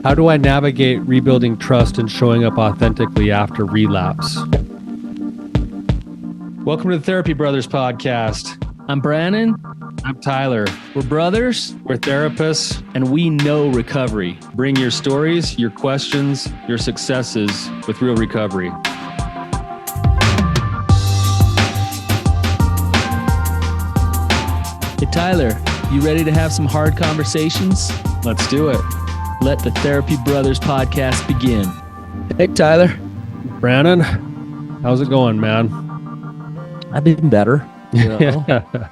How do I navigate rebuilding trust and showing up authentically after relapse? Welcome to the Therapy Brothers podcast. I'm Brandon. I'm Tyler. We're brothers, We're therapists. and we know recovery. Bring your stories, your questions, your successes with real recovery. Hey, Tyler, you ready to have some hard conversations? Let's do it. Let the Therapy Brothers podcast begin. Hey, Tyler. Brandon, how's it going, man? I've been better. You know? Yeah.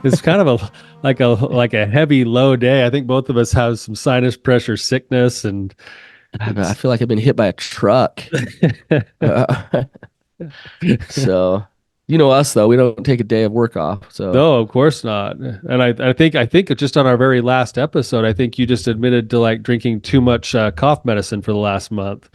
It's kind of like a heavy, low day. I think both of us have some sinus pressure sickness, and I feel like I've been hit by a truck. So, you know us though. We don't take a day of work off. So no, of course not. And I think just on our very last episode, I think you just admitted to like drinking too much cough medicine for the last month.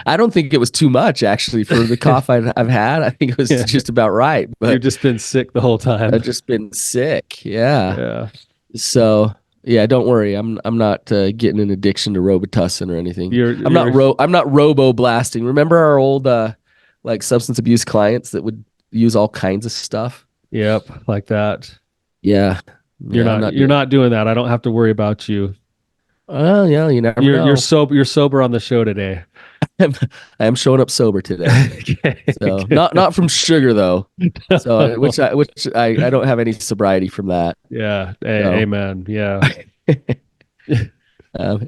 I don't think it was too much actually for the cough I've had. I think it was just about right. But you've just been sick the whole time. I've just been sick. Yeah. Yeah. So yeah, don't worry. I'm not getting an addiction to Robitussin or anything. I'm not robo blasting. Remember our old like substance abuse clients that would use all kinds of stuff? Yep, like that. Yeah. You're not doing that. I don't have to worry about you. Well, yeah, you never know. You're sober on the show today. I am showing up sober today. Okay. So not from sugar though. So which I don't have any sobriety from that. Yeah. So. Amen. Yeah.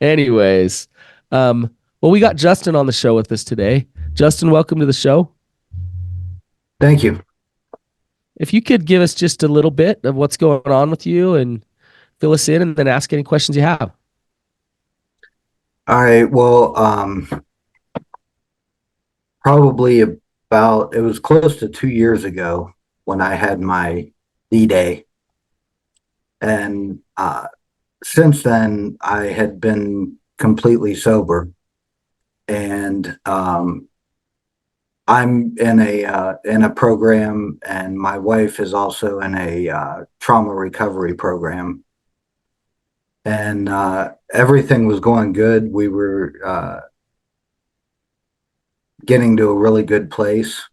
Anyways, well, we got Justin on the show with us today. Justin, welcome to the show. Thank you. If you could give us just a little bit of what's going on with you and fill us in, and then ask any questions you have. All right. Well, probably it was close to 2 years ago when I had my D-Day. And since then, I had been completely sober. And I'm in a program, and my wife is also in a trauma recovery program. And everything was going good. We were getting to a really good place.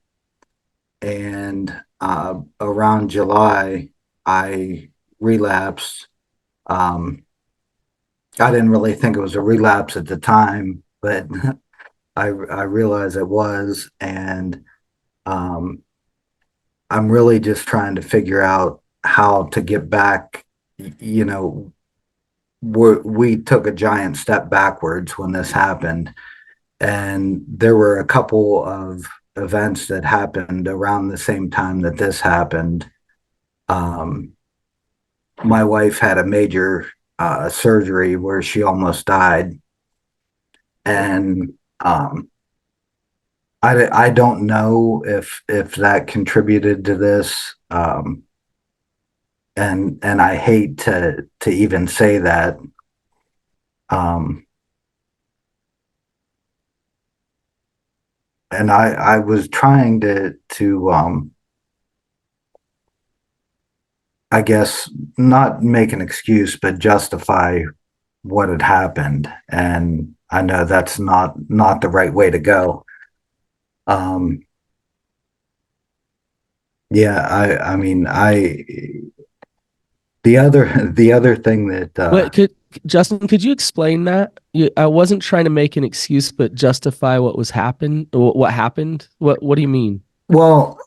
And around July, I relapsed. I didn't really think it was a relapse at the time, but I realized it was. And I'm really just trying to figure out how to get back. You know, we took a giant step backwards when this happened. And there were a couple of events that happened around the same time that this happened. My wife had a major surgery where she almost died. And I don't know if that contributed to this. And I hate to even say that. And I was trying to I guess not make an excuse, but justify what had happened. And I know that's not the right way to go. Yeah, I mean, the other thing that Justin, could you explain that? I wasn't trying to make an excuse, but justify what happened. What happened? What do you mean? Well,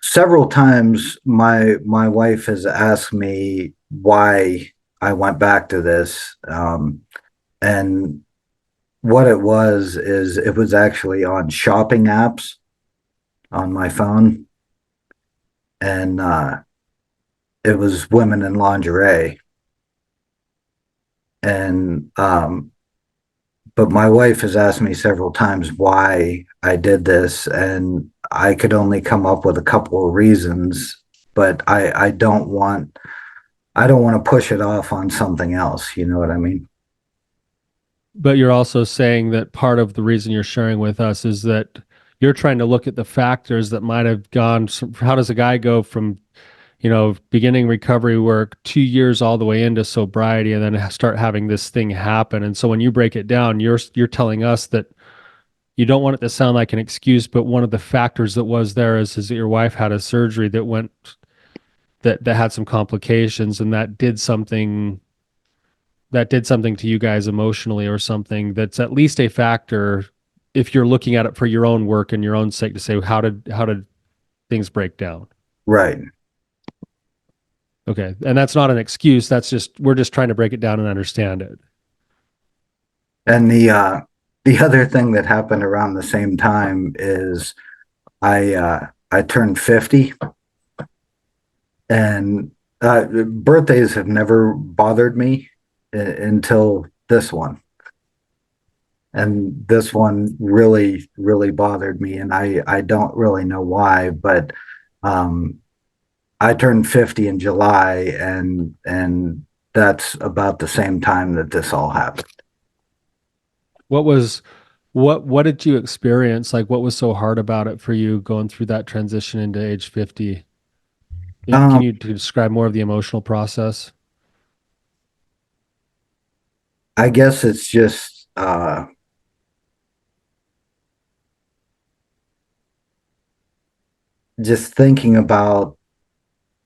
several times my wife has asked me why I went back to this, and what it was is it was actually on shopping apps on my phone, and it was women in lingerie. And but my wife has asked me several times why I did this, and I could only come up with a couple of reasons, but I don't want to push it off on something else. You know what I mean? But you're also saying that part of the reason you're sharing with us is that you're trying to look at the factors that might have gone. How does a guy go from beginning recovery work, 2 years all the way into sobriety, and then start having this thing happen. And so when you break it down, you're telling us that you don't want it to sound like an excuse, but one of the factors that was there is that your wife had a surgery that had some complications, and that did something to you guys emotionally, or something that's at least a factor if you're looking at it for your own work and your own sake, to say how did things break down. Right. Okay. And that's not an excuse. We're just trying to break it down and understand it. And the other thing that happened around the same time is I turned 50, and birthdays have never bothered me until this one. And this one really, really bothered me, and I don't really know why, but I turned 50 in July, and that's about the same time that this all happened. What did you experience? Like, what was so hard about it for you going through that transition into age 50? Can you describe more of the emotional process? I guess it's just thinking about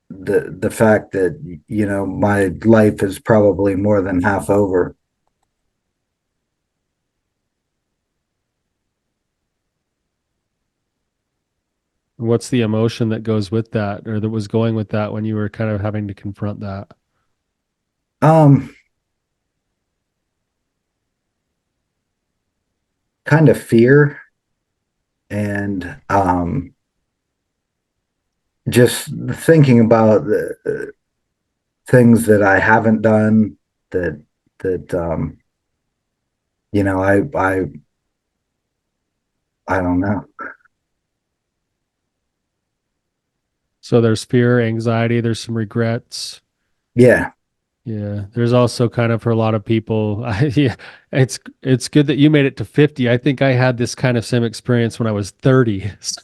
the fact that my life is probably more than half over. What's the emotion that goes with that, or that was going with that, when you were kind of having to confront that? Kind of fear, and just thinking about the things that I haven't done, that I don't know. So there's fear, anxiety, there's some regrets. Yeah. Yeah. There's also kind of, for a lot of people, yeah, it's good that you made it to 50. I think I had this kind of same experience when I was 30. So,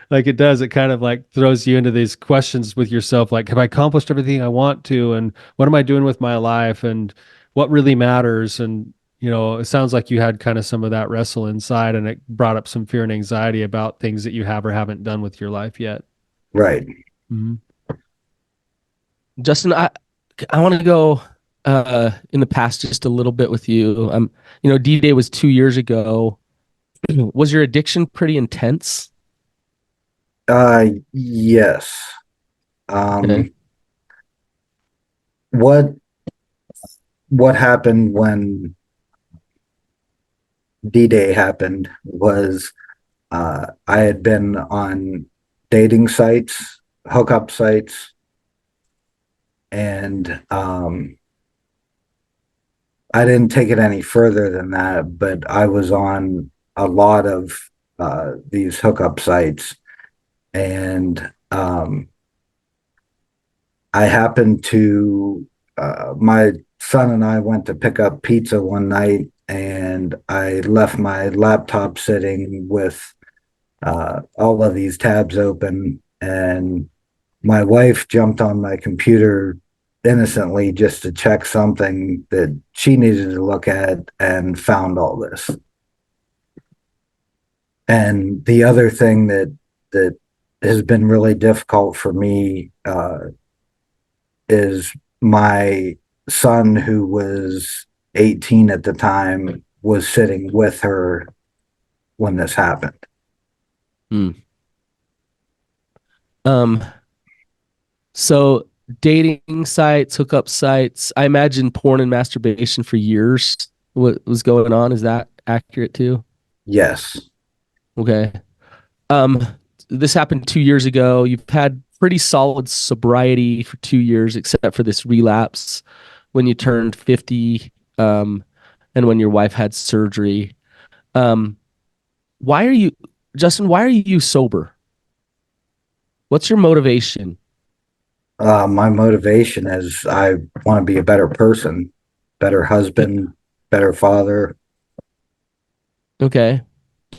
like, it kind of like throws you into these questions with yourself, like, have I accomplished everything I want to? And what am I doing with my life? And what really matters? And, it sounds like you had kind of some of that wrestle inside, and it brought up some fear and anxiety about things that you have or haven't done with your life yet. Right. Mm-hmm. Justin, I want to go in the past just a little bit with you. D-Day was 2 years ago. Was your addiction pretty intense? Yes. Okay. What happened when D-Day happened was I had been on dating sites, hookup sites, and I didn't take it any further than that, but I was on a lot of these hookup sites, and I happened to my son and I went to pick up pizza one night, and I left my laptop sitting with all of these tabs open, and my wife jumped on my computer innocently just to check something that she needed to look at, and found all this. And the other thing that has been really difficult for me is my son, who was 18 at the time, was sitting with her when this happened. So dating sites, hookup sites, I imagine porn and masturbation for years. What was going on? Is that accurate too? Yes. Okay. This happened 2 years ago. You've had pretty solid sobriety for 2 years, except for this relapse when you turned 50, and when your wife had surgery. Justin, why are you sober? What's your motivation? My motivation is I want to be a better person, better husband, better father. Okay.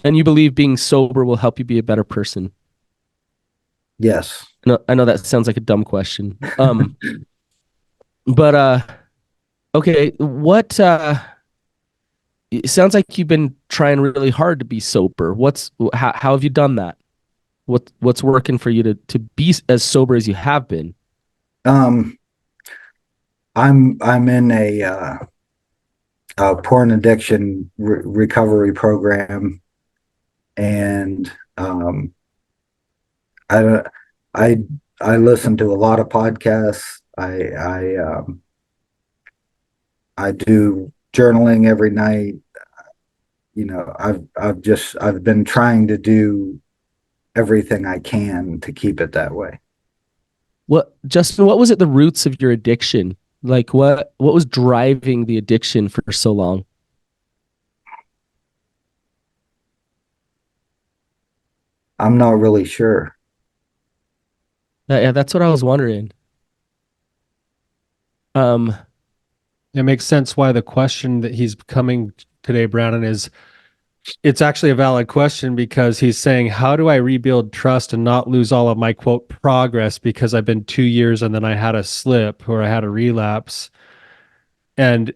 And you believe being sober will help you be a better person? Yes. No, I know that sounds like a dumb question. But okay, what it sounds like you've been trying really hard to be sober. How have you done that? What's working for you to be as sober as you have been? Um, I'm in a porn addiction recovery program, and I don't- I I listen to a lot of podcasts. I do journaling every night. I've been trying to do everything I can to keep it that way. Justin, what was at the roots of your addiction? Like what was driving the addiction for so long? I'm not really sure. Yeah, that's what I was wondering. Um, It makes sense why the question that he's coming today, Brandon, is it's actually a valid question because he's saying, how do I rebuild trust and not lose all of my quote progress because I've been 2 years and then I had a slip or I had a relapse? And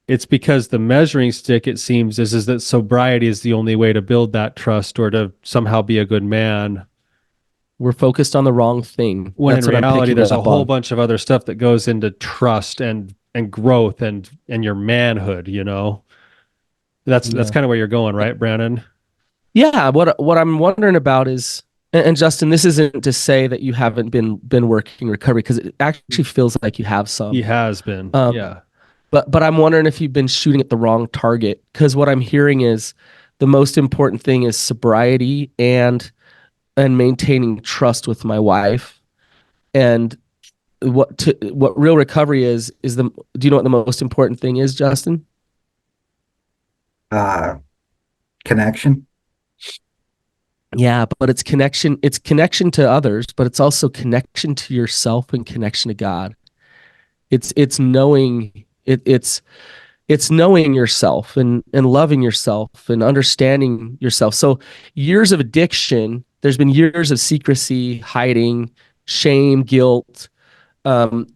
it's because the measuring stick, it seems, is that sobriety is the only way to build that trust or to somehow be a good man. we're focused on the wrong thing. When That's in what I'm reality, picking there's a up whole on. bunch of other stuff that goes into trust and growth and your manhood, you know. That's Yeah. kind of where you're going, right, Brandon? Yeah, what I'm wondering about is, and Justin, this isn't to say that you haven't been working recovery because it actually feels like you have He some. has been. Um, Yeah. but I'm wondering if you've been shooting at the wrong target because what I'm hearing is the most important thing is sobriety and maintaining trust with my wife. And what real recovery is the do you know what the most important thing is, Justin? Uh, Connection. Yeah, but it's connection to others, but it's also connection to yourself and connection to God. It's knowing it's knowing yourself and loving yourself and understanding yourself. So years of addiction, there's been years of secrecy, hiding, shame, guilt, and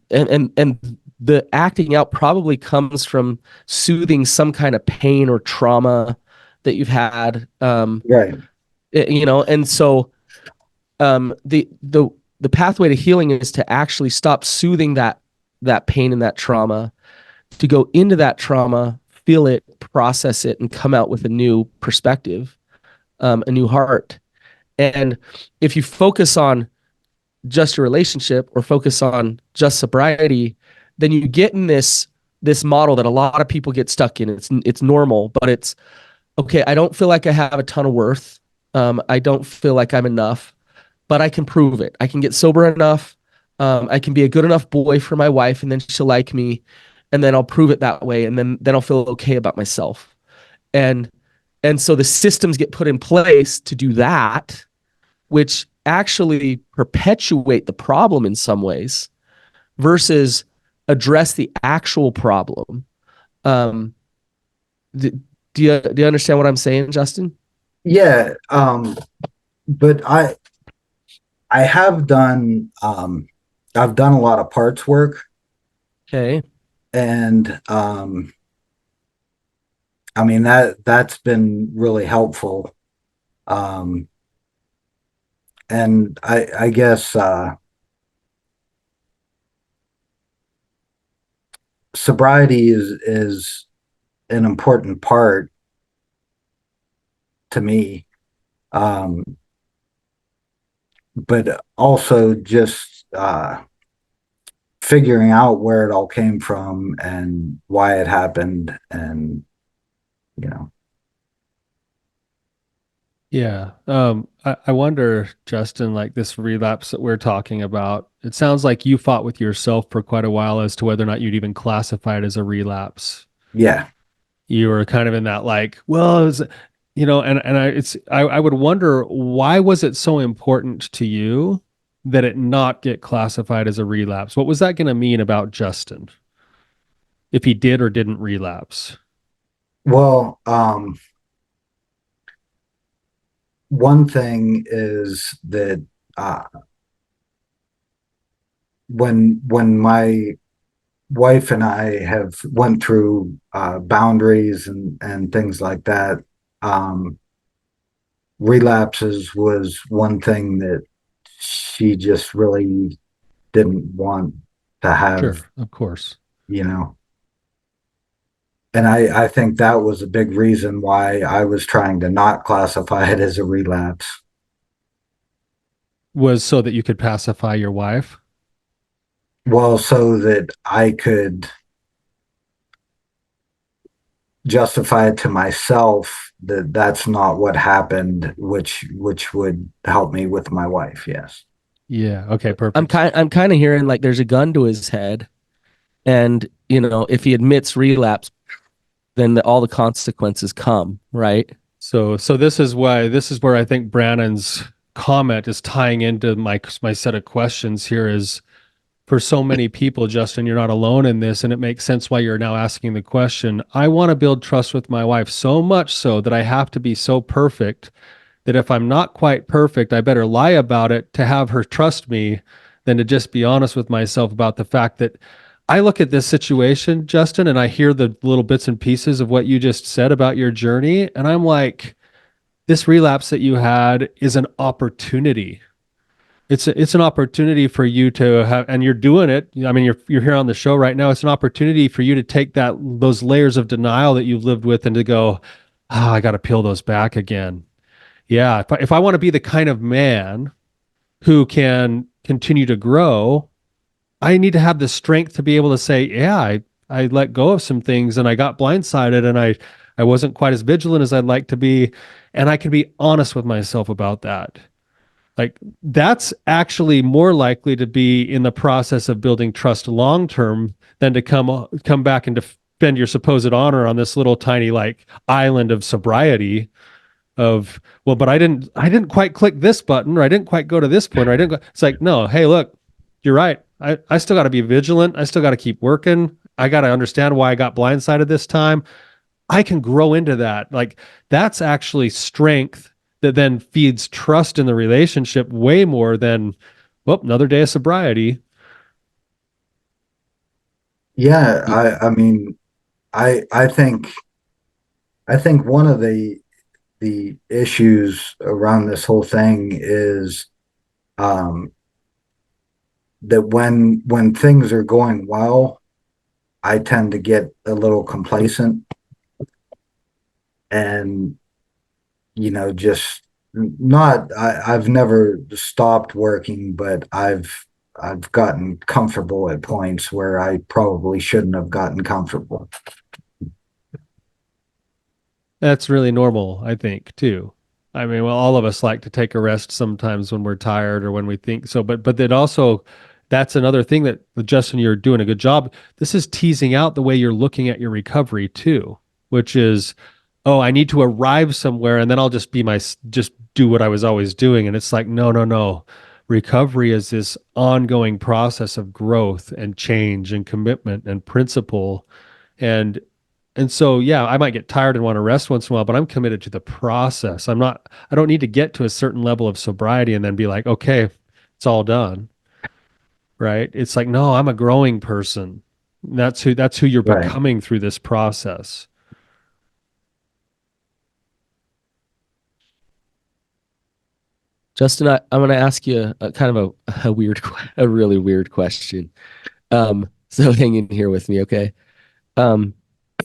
the acting out probably comes from soothing some kind of pain or trauma that you've had. Right. And so the pathway to healing is to actually stop soothing that pain and that trauma, to go into that trauma, feel it, process it, and come out with a new perspective, a new heart. And if you focus on just your relationship or focus on just sobriety, then you get in this model that a lot of people get stuck in. It's normal, but it's okay. I don't feel like I have a ton of worth. I don't feel like I'm enough, but I can prove it. I can get sober enough. I can be a good enough boy for my wife, and then she'll like me, and then I'll prove it that way, and then I'll feel okay about myself. And and so the systems get put in place to do that, which actually perpetuate the problem in some ways versus address the actual problem. Um, do you understand what I'm saying, Justin? Yeah. But I have done I've done a lot of parts work, Okay. and I mean that's been really helpful. Um, and I guess sobriety is an important part to me. Um, but also just figuring out where it all came from and why it happened, and you know. Yeah. I wonder, Justin, like this relapse that we're talking about, it sounds like you fought with yourself for quite a while as to whether or not you'd even classify it as a relapse. Yeah. You were kind of in that like, well, it was, I would wonder why was it so important to you that it not get classified as a relapse? What was that going to mean about Justin if he did or didn't relapse? Well, one thing is that uh, when my wife and I have went through boundaries and things like that, um, relapses was one thing that she just really didn't want to have, Sure, of course. you know. And I think that was a big reason why I was trying to not classify it as a relapse. Was so that you could pacify your wife? Well, so that I could justify it to myself that that's not what happened, which would help me with my wife. Yes. Yeah. Okay, I'm perfect. kind of hearing like there's a gun to his head, and if he admits relapse, then all the consequences come, right? So this is where I think Brannon's comment is tying into my set of questions here is for so many people, Justin, you're not alone in this, and it makes sense why you're now asking the question. I want to build trust with my wife so much so that I have to be so perfect that if I'm not quite perfect, I better lie about it to have her trust me than to just be honest with myself about the fact that I look at this situation, Justin, and I hear the little bits and pieces of what you just said about your journey. And I'm like, this relapse that you had is an opportunity. It's an opportunity for you to have, and you're doing it. I mean, you're here on the show right now. It's an opportunity for you to take those layers of denial that you've lived with and to go, I got to peel those back again. Yeah, if I want to be the kind of man who can continue to grow, I need to have the strength to be able to say, yeah, I let go of some things and I got blindsided and I wasn't quite as vigilant as I'd like to be. And I can be honest with myself about that. Like that's actually more likely to be in the process of building trust long term than to come back and defend your supposed honor on this little tiny like island of sobriety of well, but I didn't quite click this button or I didn't quite go to this point or I didn't go. It's like, no, hey, look, you're right. I still got to be vigilant. I still got to keep working. I got to understand why I got blindsided this time. I can grow into that. Like that's actually strength that then feeds trust in the relationship way more than, well, another day of sobriety. Yeah, I mean, I think one of the issues around this whole thing is um, that when things are going well, I tend to get a little complacent and just not I've never stopped working, but I've gotten comfortable at points where I probably shouldn't have gotten comfortable. That's really normal, I think, too. I mean, well, all of us like to take a rest sometimes when we're tired or when we think so, but then also that's another thing that Justin, you're doing a good job. This is teasing out the way you're looking at your recovery too, which is, oh, I need to arrive somewhere and then I'll just do what I was always doing. And it's like, no, no, no. Recovery is this ongoing process of growth and change and commitment and principle. And so, yeah, I might get tired and want to rest once in a while, but I'm committed to the process. I don't need to get to a certain level of sobriety and then be like, okay, it's all done. Right. It's like, no, I'm a growing person. That's who you're Right. becoming through this process. Justin, I'm going to ask you a kind of a really weird question. So hang in here with me, okay? Um,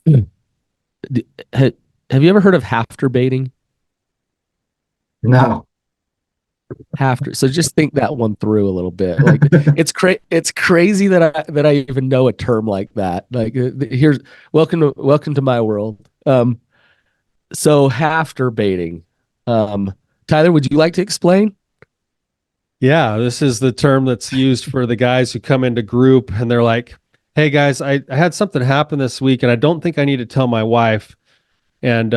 d- ha, have you ever heard of after baiting? No. After, so just think that one through a little bit. Like it's crazy that I even know a term like that. Like here's welcome to my world. So after baiting. Tyler, would you like to explain? Yeah, this is the term that's used for the guys who come into group and they're like, hey guys, I had something happen this week and I don't think I need to tell my wife. And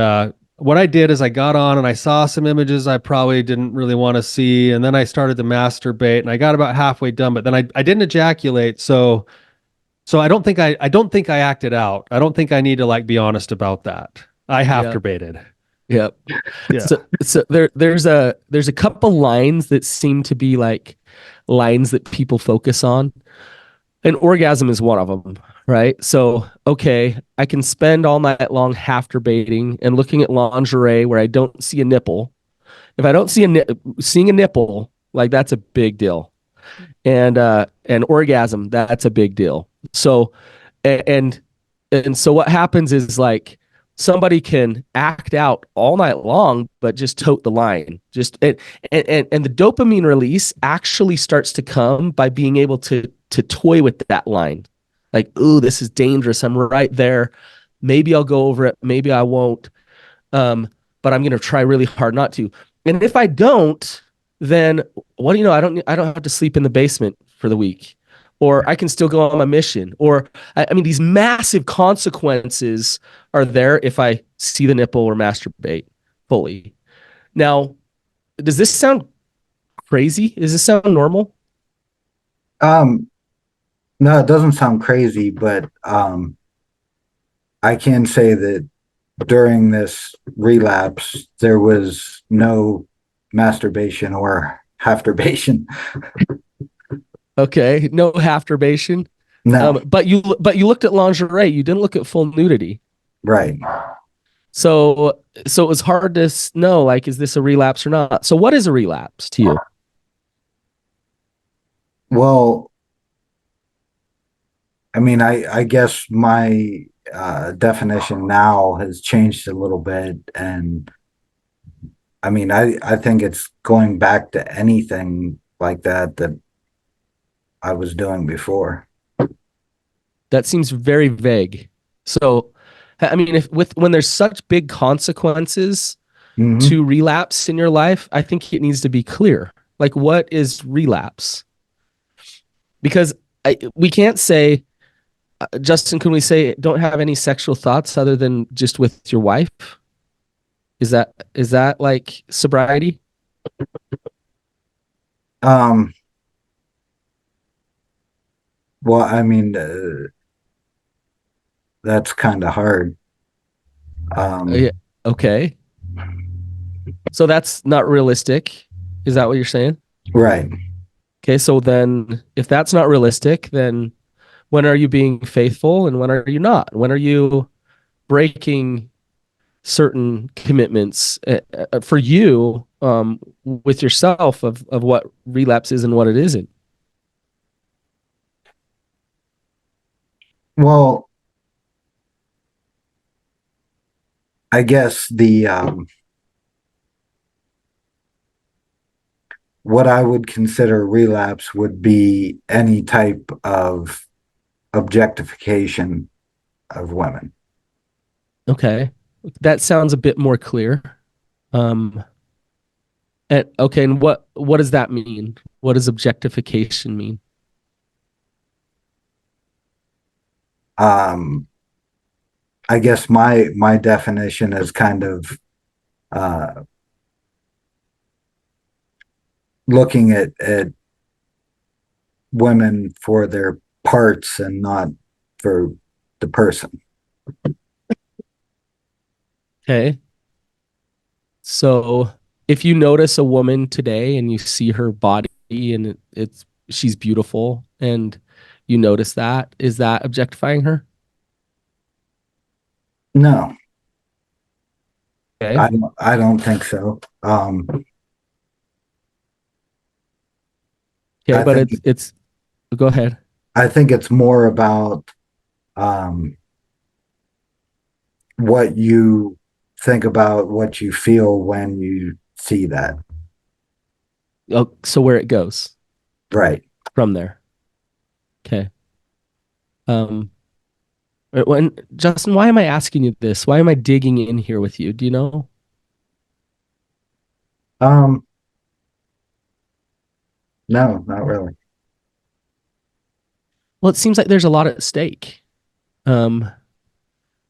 what I did is I got on and I saw some images I probably didn't really want to see. And then I started to masturbate and I got about halfway done, but then I didn't ejaculate. So I don't think I acted out. I don't think I need to like be honest about that. I Yeah. masturbated. Yep. Yeah. So there's a couple lines that seem to be like lines that people focus on. And orgasm is one of them, right? So, okay, I can spend all night long masturbating and looking at lingerie where I don't see a nipple. If I don't see seeing a nipple, like that's a big deal. And orgasm, that's a big deal. So, and and so what happens is like somebody can act out all night long, but just tote the line. And the dopamine release actually starts to come by being able to toy with that line. Like, ooh, this is dangerous. I'm right there. Maybe I'll go over it. Maybe I won't. But I'm gonna try really hard not to. And if I don't, then what do you know? I don't have to sleep in the basement for the week, or I can still go on my mission. Or I mean, these massive consequences are there if I see the nipple or masturbate fully. Now, does this sound crazy? Does this sound normal? No, it doesn't sound crazy, but I can say that during this relapse, there was no masturbation or masturbation. Okay, no masturbation. No, But you looked at lingerie. You didn't look at full nudity. right. So it was hard to know, like, is this a relapse or not? So what is a relapse to you? Well, I mean, I guess my definition now has changed a little bit, and I mean, I think it's going back to anything like that I was doing before. That seems very vague. So, I mean, when there's such big consequences Mm-hmm. to relapse in your life, I think it needs to be clear. Like, what is relapse? Because we can't say, Justin, can we say don't have any sexual thoughts other than just with your wife? Is that like sobriety? Um, well, I mean, that's kind of hard. Yeah. Okay. So that's not realistic. Is that what you're saying? Right. Okay. So then if that's not realistic, then when are you being faithful and when are you not? When are you breaking certain commitments for you with yourself of what relapse is and what it isn't? Well, I guess the what I would consider relapse would be any type of objectification of women. Okay. That sounds a bit more clear. Um, and what does that mean? What does objectification mean? I guess my definition is kind of uh, looking at women for their parts and not for the person. Okay. So if you notice a woman today and you see her body and she's beautiful and you notice that, is that objectifying her? No, Okay. I don't think so. Okay, I but think it's go ahead. I think it's more about um, what you think about, what you feel when you see that. Oh, so where it goes Right. from there. Okay. Um, when Justin, why am I asking you this? Why am I digging in here with you? Do you know? Um, no, not really. Well, it seems like there's a lot at stake. Um,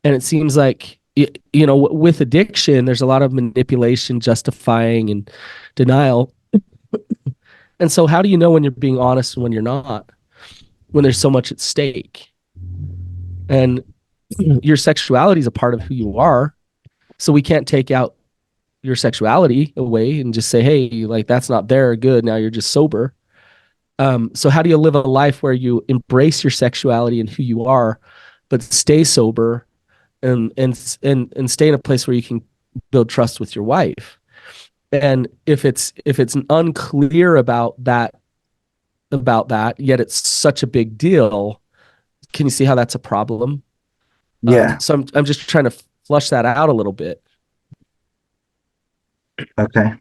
and it seems like with addiction, there's a lot of manipulation, justifying, and denial. And so, how do you know when you're being honest and when you're not? When there's so much at stake, and your sexuality is a part of who you are. So we can't take out your sexuality away and just say, hey, like that's not there. Good. Now you're just sober. So how do you live a life where you embrace your sexuality and who you are, but stay sober and stay in a place where you can build trust with your wife? And if it's unclear about that, yet it's such a big deal, can you see how that's a problem? Yeah. So I'm just trying to flush that out a little bit. Okay.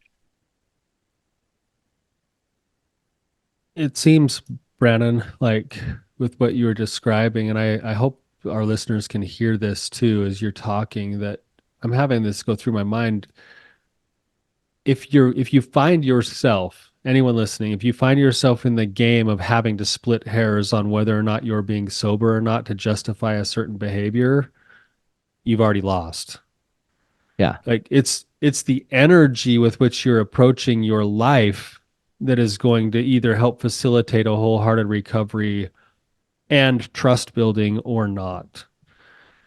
It seems, Brandon, like with what you were describing, and I hope our listeners can hear this too as you're talking, that I'm having this go through my mind. If you find yourself, anyone listening, if you find yourself in the game of having to split hairs on whether or not you're being sober or not to justify a certain behavior, you've already lost. Yeah. Like it's the energy with which you're approaching your life that is going to either help facilitate a wholehearted recovery and trust building or not.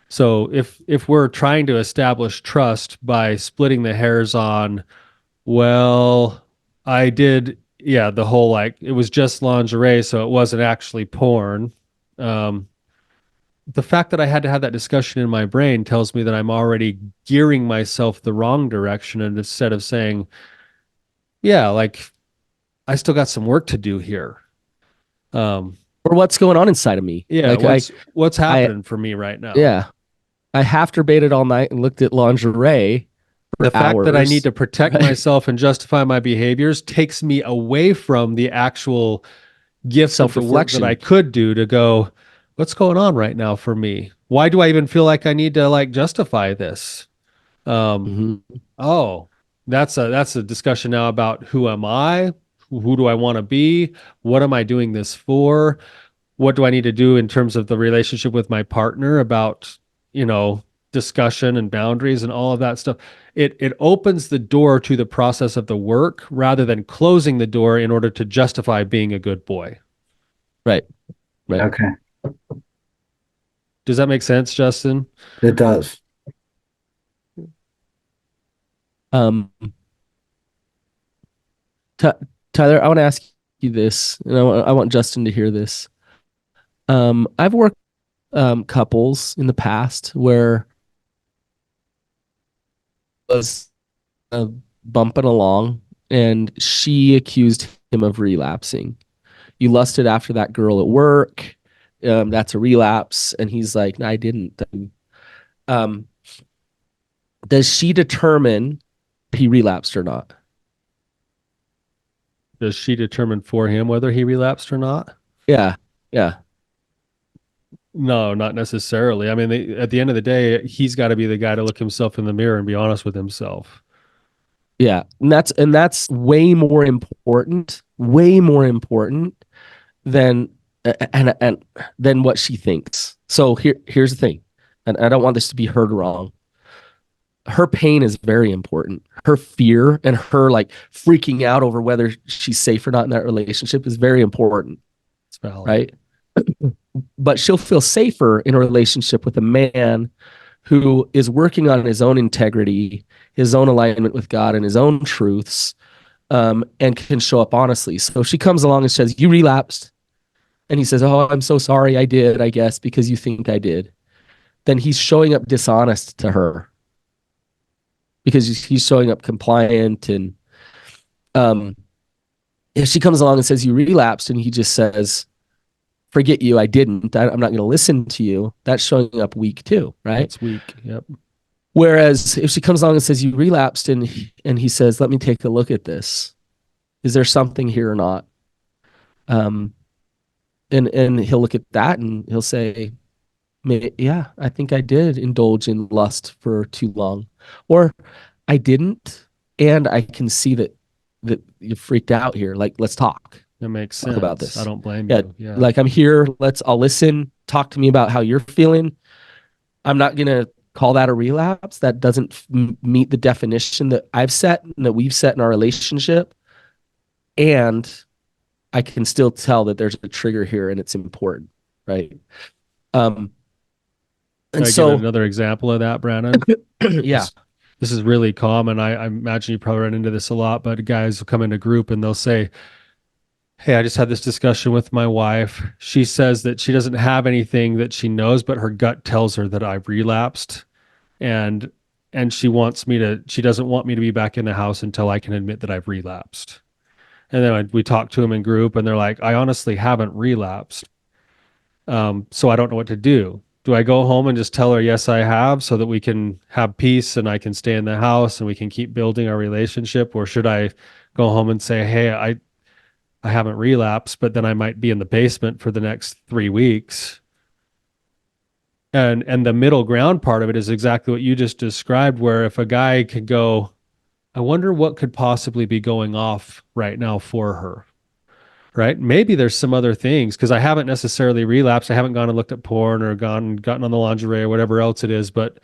So if we're trying to establish trust by splitting the hairs on, well, I did, yeah, the whole like it was just lingerie, so it wasn't actually porn. The fact that I had to have that discussion in my brain tells me that I'm already gearing myself the wrong direction. And instead of saying, yeah, like I still got some work to do here. Or what's going on inside of me? Yeah, like what's happening for me right now? Yeah, I after-baited all night and looked at lingerie for the fact hours. that I need to protect myself and justify my behaviors takes me away from the actual gift of the work that I could do to go, what's going on right now for me? Why do I even feel like I need to like justify this? Oh, that's a discussion now about who am I? Who do I want to be? What am I doing this for? What do I need to do in terms of the relationship with my partner about, discussion and boundaries and all of that stuff? It opens the door to the process of the work rather than closing the door in order to justify being a good boy. Right. Okay. Does that make sense, Justin? It does. Tyler, I want to ask you this, and I want Justin to hear this. I've worked couples in the past where was bumping along, and she accused him of relapsing. You lusted after that girl at work. That's a relapse, and he's like, no, I didn't. Does she determine he relapsed or not? Does she determine for him whether he relapsed or not? Yeah. No, not necessarily. I mean, at the end of the day, he's got to be the guy to look himself in the mirror and be honest with himself. Yeah, and that's way more important than and than what she thinks. So here's the thing, and I don't want this to be heard wrong. Her pain is very important. Her fear and her like freaking out over whether she's safe or not in that relationship is very important. It's valid. Right? But she'll feel safer in a relationship with a man who is working on his own integrity, his own alignment with God, and his own truths, and can show up honestly. So if she comes along and says, you relapsed, and he says, oh, I'm so sorry, I did, I guess, because you think I did, then he's showing up dishonest to her because he's showing up compliant. And if she comes along and says, you relapsed, and he just says, forget you, I didn't, I'm not going to listen to you, that's showing up weak too, right? That's weak. Yep. Whereas if she comes along and says you relapsed, and he says, let me take a look at this, is there something here or not? And he'll look at that and he'll say, yeah, I think I did indulge in lust for too long, or I didn't, and I can see that you freaked out here, like, let's talk. That makes sense. About this. I don't blame you. Yeah. Like, I'm here. I'll listen. Talk to me about how you're feeling. I'm not going to call that a relapse. That doesn't meet the definition that I've set and that we've set in our relationship. And I can still tell that there's a trigger here and it's important. Right. And Can I so give another example of that, Brandon? Yeah. This is really common. I imagine you probably run into this a lot, but guys will come into group and they'll say, Hey, I just had this discussion with my wife. She says that she doesn't have anything that she knows, but her gut tells her that I've relapsed, and she doesn't want me to be back in the house until I can admit that I've relapsed. And then we talk to them in group, and they're like, I honestly haven't relapsed. So I don't know what to do. Do I go home and just tell her, yes, I have, so that we can have peace and I can stay in the house and we can keep building our relationship? Or should I go home and say, hey, I haven't relapsed, but then I might be in the basement for the next 3 weeks? And the middle ground part of it is exactly what you just described, where if a guy could go, I wonder what could possibly be going off right now for her. Right? Maybe there's some other things because I haven't necessarily relapsed. I haven't gone and looked at porn or gotten on the lingerie or whatever else it is, but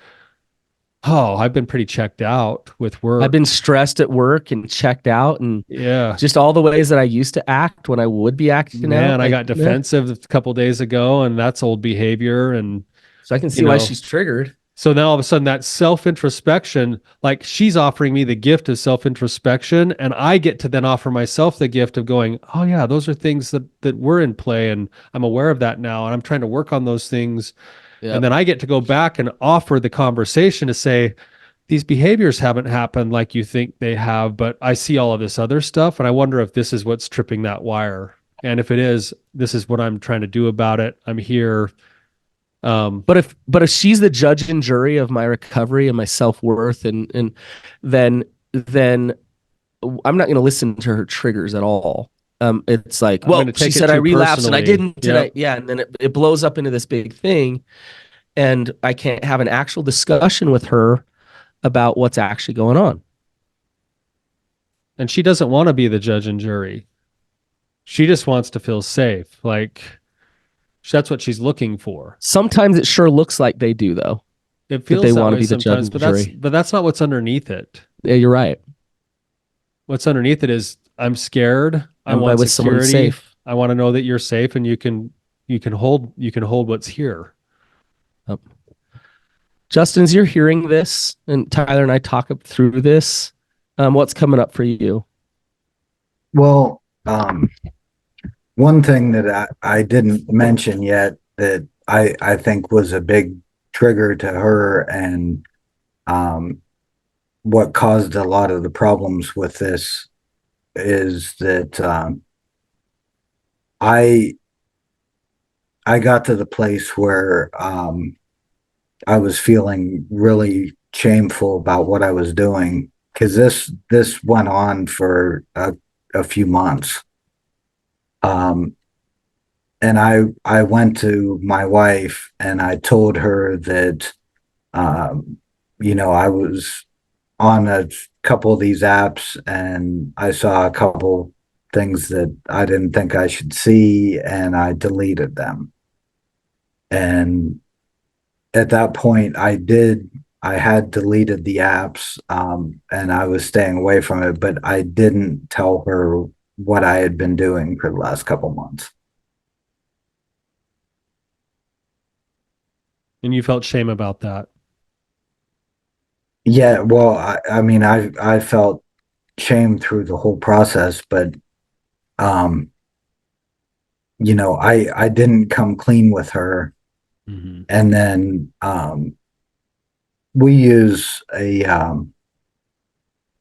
I've been pretty checked out with work. I've been stressed at work and checked out, and yeah, just all the ways that I used to act when I would be acting out. Man, I got defensive a couple days ago, and that's old behavior. And so I can see why she's triggered. So now all of a sudden that self-introspection, like she's offering me the gift of self-introspection, and I get to then offer myself the gift of going, oh yeah, those are things that were in play, and I'm aware of that now, and I'm trying to work on those things. Yep. And then I get to go back and offer the conversation to say, these behaviors haven't happened like you think they have, but I see all of this other stuff, and I wonder if this is what's tripping that wire. And if it is, this is what I'm trying to do about it. I'm here. But if she's the judge and jury of my recovery and my self-worth, and then I'm not going to listen to her triggers at all. It's like, well, she said I relapsed and I didn't. Yep. And then it blows up into this big thing, and I can't have an actual discussion with her about what's actually going on. And she doesn't want to be the judge and jury. She just wants to feel safe. Like, that's what she's looking for. Sometimes it sure looks like they do, though. It feels they want to be the judge and jury. But that's not what's underneath it. Yeah, you're right. What's underneath it is, I'm scared. I want security. Safe. I want to know that you're safe, and you can hold what's here. Justin, as you're hearing this, and Tyler and I talk through this, what's coming up for you? Well, one thing that I didn't mention yet that I think was a big trigger to her, and what caused a lot of the problems with this is that I got to the place where I was feeling really shameful about what I was doing, because this went on for a few months. And I went to my wife and I told her that, I was on a couple of these apps and I saw a couple things that I didn't think I should see, and I deleted them. And at that point I had deleted the apps, and I was staying away from it, but I didn't tell her what I had been doing for the last couple months. And you felt shame about that? Yeah, well, I felt shame through the whole process, but I didn't come clean with her. Mm-hmm. And then we use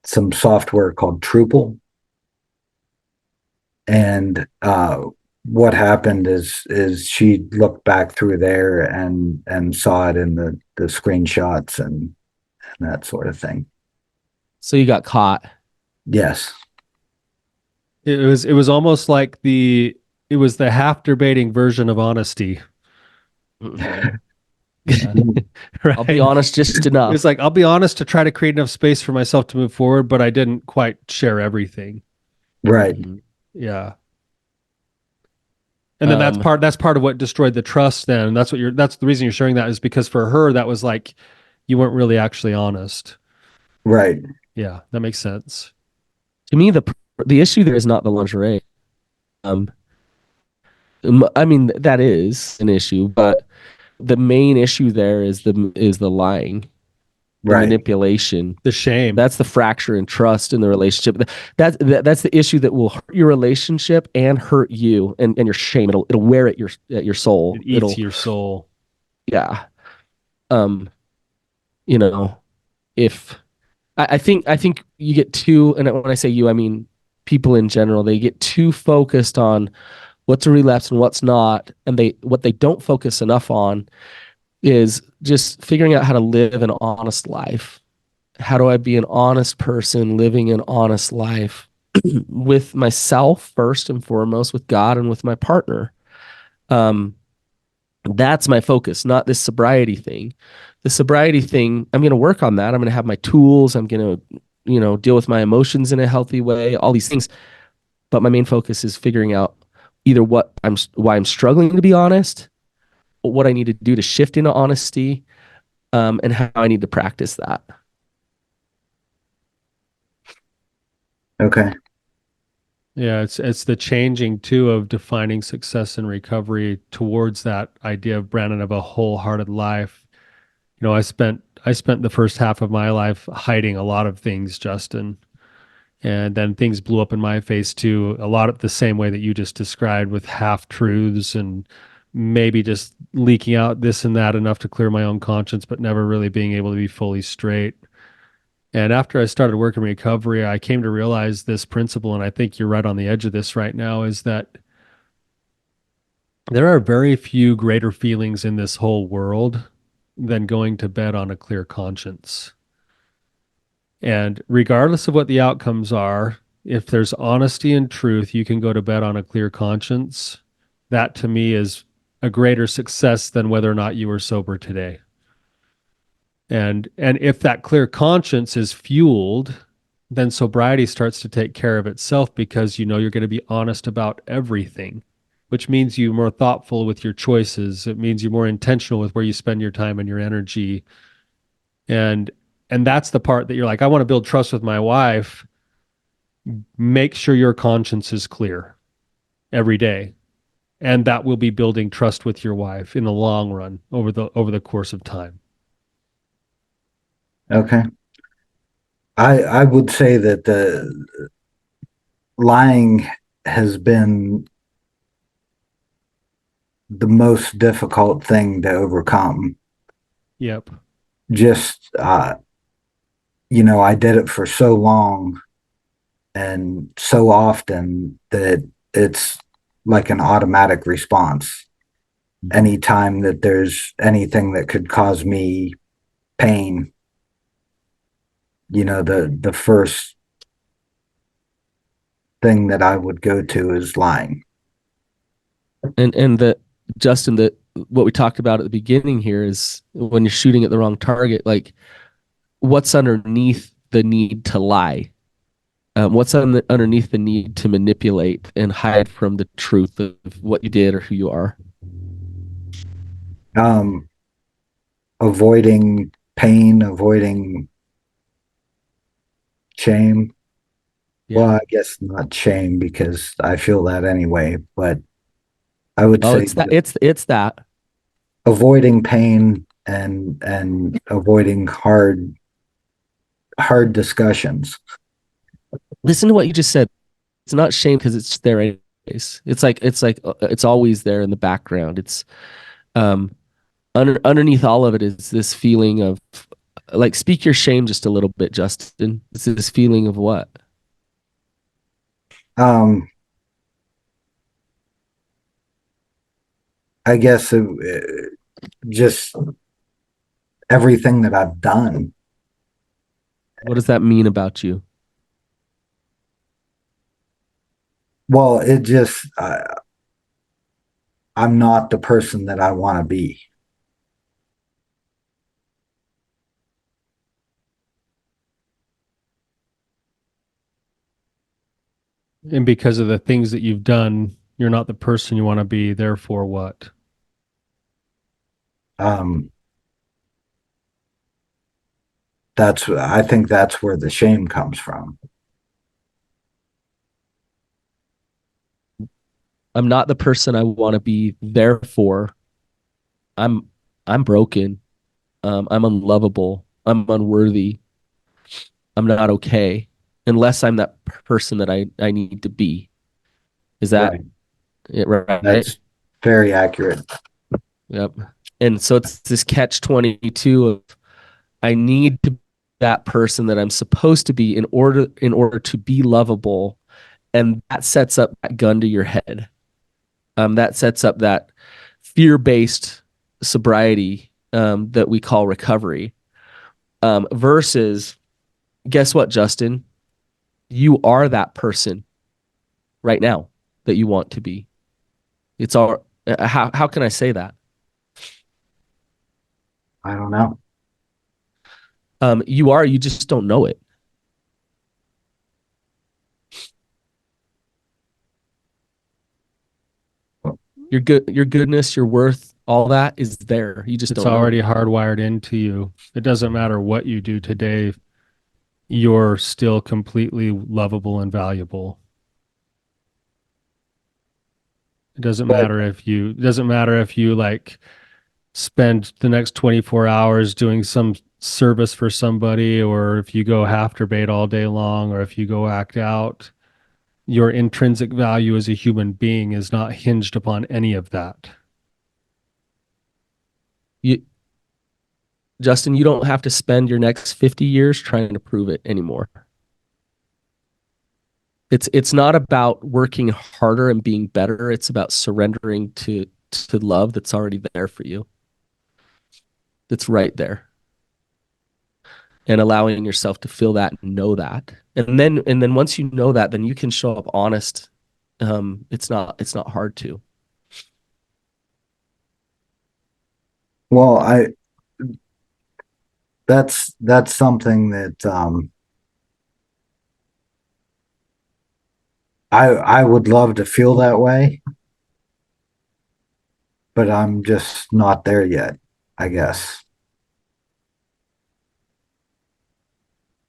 some software called Truple. And what happened is she looked back through there and saw it in the screenshots and that sort of thing. So you got caught? Yes. It was almost like it was the half debating version of honesty. Right. I'll be honest just enough. It's like, I'll be honest to try to create enough space for myself to move forward, but I didn't quite share everything. Right. Yeah. And then that's part of what destroyed the trust then. That's the reason you're sharing that, is because for her, that was like, you weren't really actually honest. Right. Yeah, that makes sense. To me, the issue there is not the lingerie. I mean, that is an issue, but the main issue there is the lying. the Right. manipulation, The shame. that's the fracture in trust in the relationship. That's the issue that will hurt your relationship and hurt you and your shame. It'll wear at your soul. It eats your soul. Yeah. Um, you know, if I think you get too, and when I say you, I mean people in general, they get too focused on what's a relapse and what's not, and what they don't focus enough on is just figuring out how to live an honest life. How do I be an honest person living an honest life with myself first and foremost, with God and with my partner? That's my focus, not this sobriety thing. The sobriety thing, I'm going to work on that. I'm going to have my tools. I'm going to, deal with my emotions in a healthy way, all these things. But my main focus is figuring out either why I'm struggling to be honest, or what I need to do to shift into honesty, and how I need to practice that. Okay. Yeah, it's the changing too of defining success and recovery towards that idea of Brandon of a wholehearted life. I spent the first half of my life hiding a lot of things, Justin, and then things blew up in my face too. A lot of the same way that you just described, with half truths and maybe just leaking out this and that enough to clear my own conscience, but never really being able to be fully straight. And after I started working recovery, I came to realize this principle, and I think you're right on the edge of this right now, is that there are very few greater feelings in this whole world than going to bed on a clear conscience. And regardless of what the outcomes are, if there's honesty and truth, you can go to bed on a clear conscience. That to me is a greater success than whether or not you were sober today. And if that clear conscience is fueled, then sobriety starts to take care of itself, because you're going to be honest about everything, which means you're more thoughtful with your choices. It means you're more intentional with where you spend your time and your energy. And that's the part that you're like, I want to build trust with my wife. Make sure your conscience is clear every day. And that will be building trust with your wife in the long run over the course of time. Okay. I would say that the lying has been the most difficult thing to overcome. Yep. Just I did it for so long and so often that it's like an automatic response. Anytime that there's anything that could cause me pain, the first thing that I would go to is lying. And Justin, what we talked about at the beginning here is when you're shooting at the wrong target, like what's underneath the need to lie? What's underneath the need to manipulate and hide from the truth of what you did or who you are? Avoiding pain, avoiding shame. Yeah. Well, I guess not shame, because I feel that anyway, but I would say it's that avoiding pain and avoiding hard discussions. Listen to what you just said. It's not shame because it's there anyways. It's like it's always there in the background. It's underneath all of it is this feeling of, like, speak your shame just a little bit, Justin. It's this feeling of what? I guess just everything that I've done. What does that mean about you? Well, it just, I'm not the person that I want to be. And because of the things that you've done, you're not the person you want to be. Therefore, what? I think that's where the shame comes from. I'm not the person I want to be. Therefore, I'm broken. I'm unlovable. I'm unworthy, I'm not okay, unless I'm that person that I need to be. Is that Right. it? Right. That's very accurate. Yep. And so it's this catch 22 of I need to be that person that I'm supposed to be in order to be lovable, and that sets up that gun to your head. That sets up that fear-based sobriety that we call recovery. Versus, guess what, Justin? You are that person right now that you want to be. It's all. How can I say that? I don't know. You are. You just don't know it. Your good, your goodness, your worth, all that is there. You just It's don't know already it. hardwired into you. It doesn't matter what you do today, you're still completely lovable and valuable. But It doesn't matter if you like spend the next 24 hours doing some service for somebody, or if you go half bait all day long, or if you go act out. Your intrinsic value as a human being is not hinged upon any of that. You, Justin, you don't have to spend your next 50 years trying to prove it anymore. It's not about working harder and being better. It's about surrendering to love that's already there for you. That's right there. And allowing yourself to feel that and know that. And then once you know that, then you can show up honest. It's not hard to. well, that's something that I would love to feel that way, but I'm just not there yet, I guess.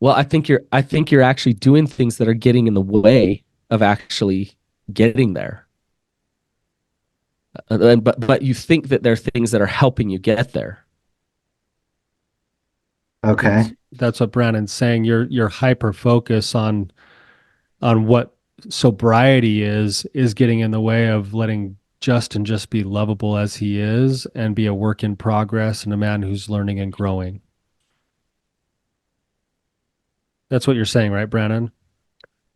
Well, I think you're actually doing things that are getting in the way of actually getting there. But you think that there are things that are helping you get there. Okay. That's what Brandon's saying. Your hyper focus on what sobriety is getting in the way of letting Justin just be lovable as he is and be a work in progress and a man who's learning and growing. That's what you're saying, right, Brandon?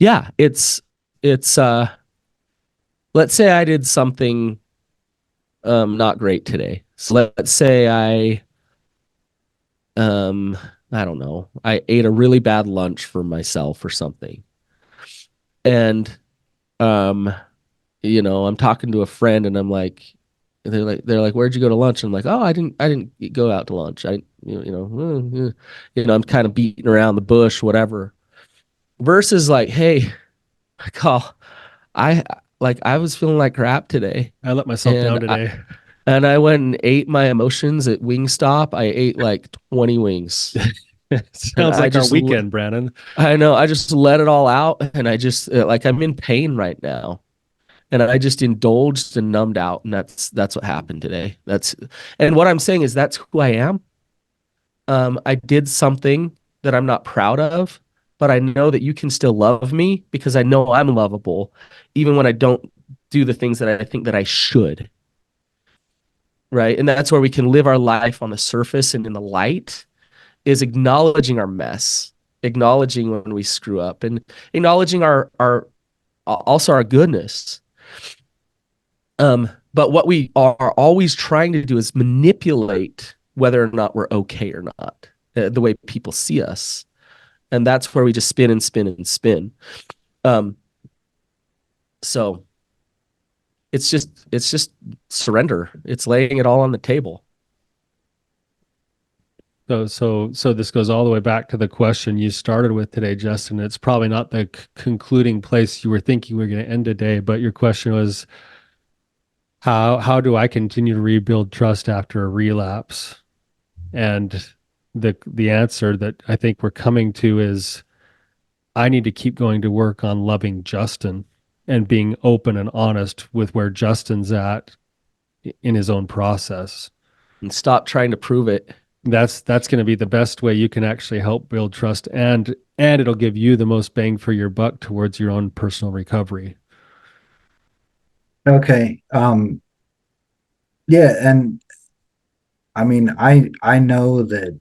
Yeah, it's let's say I did something not great today. So let's say um I don't know, I ate a really bad lunch for myself or something. And um I'm talking to a friend and I'm like they're like where'd you go to lunch? And I'm like, "Oh, I didn't go out to lunch. I I'm kind of beating around the bush, whatever." Versus like, "Hey, call I I was feeling like crap today, I let myself down and today. I went and ate my emotions at Wingstop. I ate like 20 wings, and Sounds like our weekend, Brandon. I know, I just let it all out, and I just like I'm in pain right now, and I just indulged and numbed out, and that's what happened today. And what I'm saying is that's who I am. I did something that I'm not proud of, but I know that you can still love me because I know I'm lovable, even when I don't do the things that I think that I should. Right. And that's where we can live our life on the surface and in the light, is acknowledging our mess, acknowledging when we screw up, and acknowledging our also our goodness. But what we are always trying to do is manipulate whether or not we're okay or not, the way people see us. And that's where we just spin and spin and spin. Um, so it's just surrender. It's laying it all on the table. So this goes all the way back to the question you started with today, Justin. It's probably not the concluding place you were thinking we are going to end today, but your question was, how do I continue to rebuild trust after a relapse? And the answer that I think we're coming to is, I need to keep going to work on loving Justin and being open and honest with where Justin's at in his own process. And stop trying to prove it. That's going to be the best way you can actually help build trust, and it'll give you the most bang for your buck towards your own personal recovery. Okay. Yeah, and I mean, I know that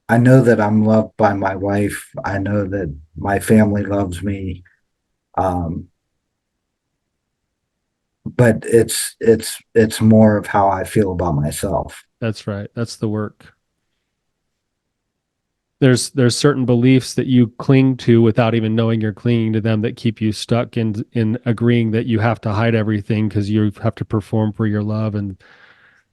I'm loved by my wife. I know that my family loves me. Um, but it's more of how I feel about myself. That's right. That's the work. There's certain beliefs that you cling to without even knowing you're clinging to them, that keep you stuck in agreeing that you have to hide everything because you have to perform for your love. And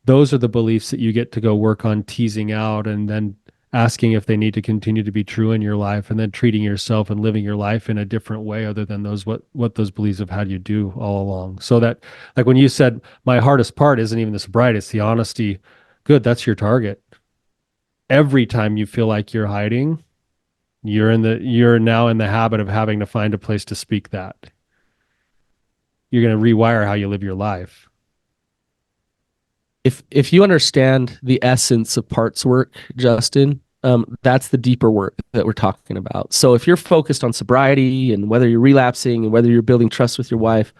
those are the beliefs that you get to go work on teasing out, and then asking if they need to continue to be true in your life, and then treating yourself and living your life in a different way other than those what those beliefs have had you do all along. So that, like when you said, my hardest part isn't even the sobriety, it's the honesty. Good, that's your target. Every time you feel like you're hiding, you're now in the habit of having to find a place to speak that. You're going to rewire how you live your life. If you understand the essence of parts work, Justin, that's the deeper work that we're talking about. So if you're focused on sobriety and whether you're relapsing and whether you're building trust with your wife,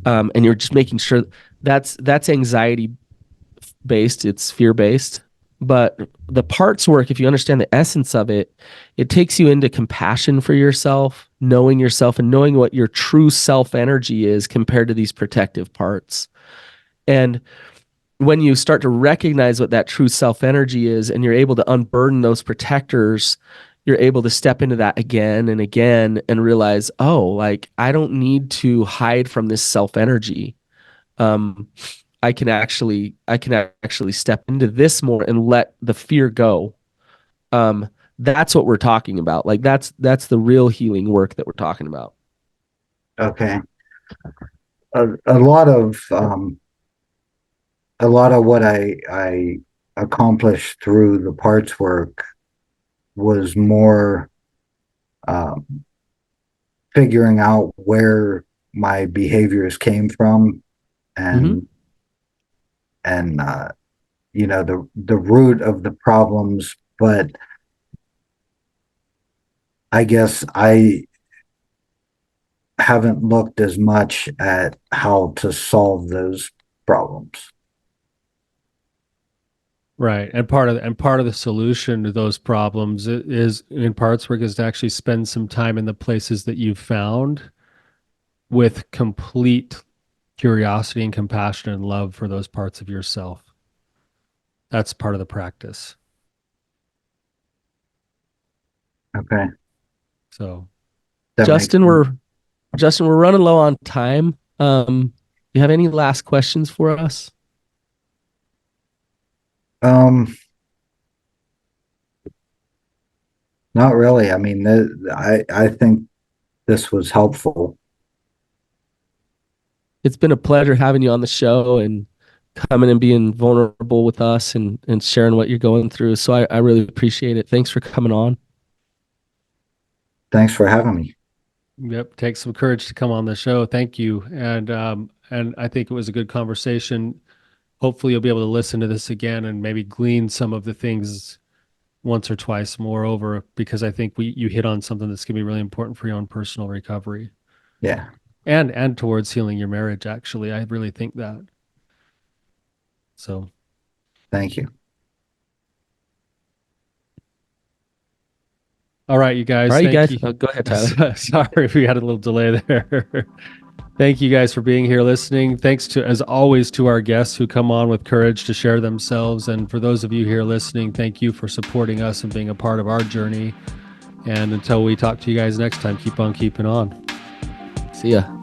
and you're just making sure that's anxiety based, it's fear based. But the parts work, if you understand the essence of it, it takes you into compassion for yourself, knowing yourself and knowing what your true self energy is compared to these protective parts. And when you start to recognize what that true self energy is, and you're able to unburden those protectors, you're able to step into that again and again and realize, oh, like I don't need to hide from this self energy. I can actually step into this more and let the fear go. That's what we're talking about. Like that's the real healing work that we're talking about. Okay. A lot of what I accomplished through the parts work was more figuring out where my behaviors came from, and you know, the root of the problems. But I guess I haven't looked as much at how to solve those problems. Right. And part of the solution to those problems is in parts work is to actually spend some time in the places that you've found with complete curiosity and compassion and love for those parts of yourself. That's part of the practice. Okay. So Justin, we're running low on time. You have any last questions for us? Not really. I mean, I think this was helpful. It's been a pleasure having you on the show and coming and being vulnerable with us and sharing what you're going through. So I really appreciate it. Thanks for coming on. Thanks for having me. Yep, takes some courage to come on the show. Thank you. And I think it was a good conversation. Hopefully you'll be able to listen to this again and maybe glean some of the things once or twice more over, because I think you hit on something that's going to be really important for your own personal recovery. Yeah. And towards healing your marriage, actually. I really think that. So thank you. All right, you guys. All right, thank you guys. Go ahead, Tyler. Sorry if we had a little delay there. Thank you guys for being here listening. Thanks to, as always, to our guests who come on with courage to share themselves. And for those of you here listening, thank you for supporting us and being a part of our journey. And until we talk to you guys next time, keep on keeping on. See ya.